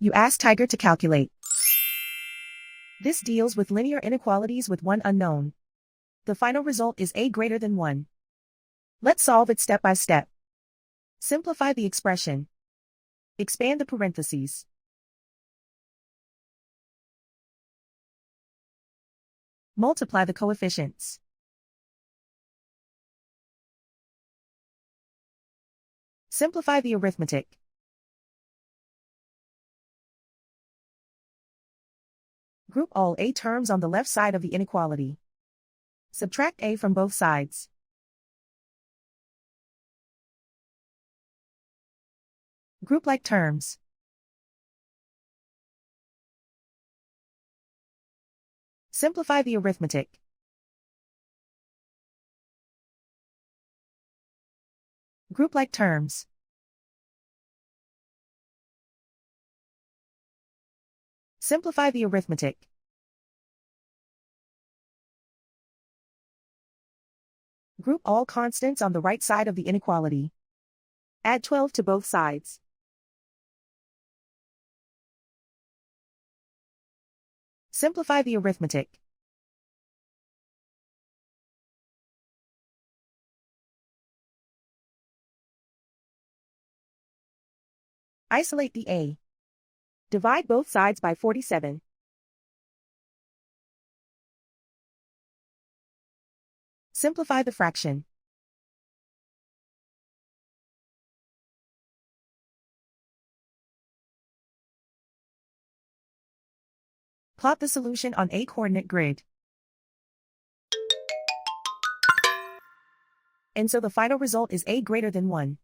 You ask Tiger to calculate. This deals with linear inequalities with one unknown. The final result is a greater than 1. Let's solve it step by step. Simplify the expression. Expand the parentheses. Multiply the coefficients. Simplify the arithmetic. Group all a terms on the left side of the inequality. Subtract a from both sides. Group like terms. Simplify the arithmetic. Group like terms. Simplify the arithmetic. Group all constants on the right side of the inequality. Add 12 to both sides. Simplify the arithmetic. Isolate the a. Divide both sides by 47. Simplify the fraction. Plot the solution on a coordinate grid. And so the final result is a greater than 1.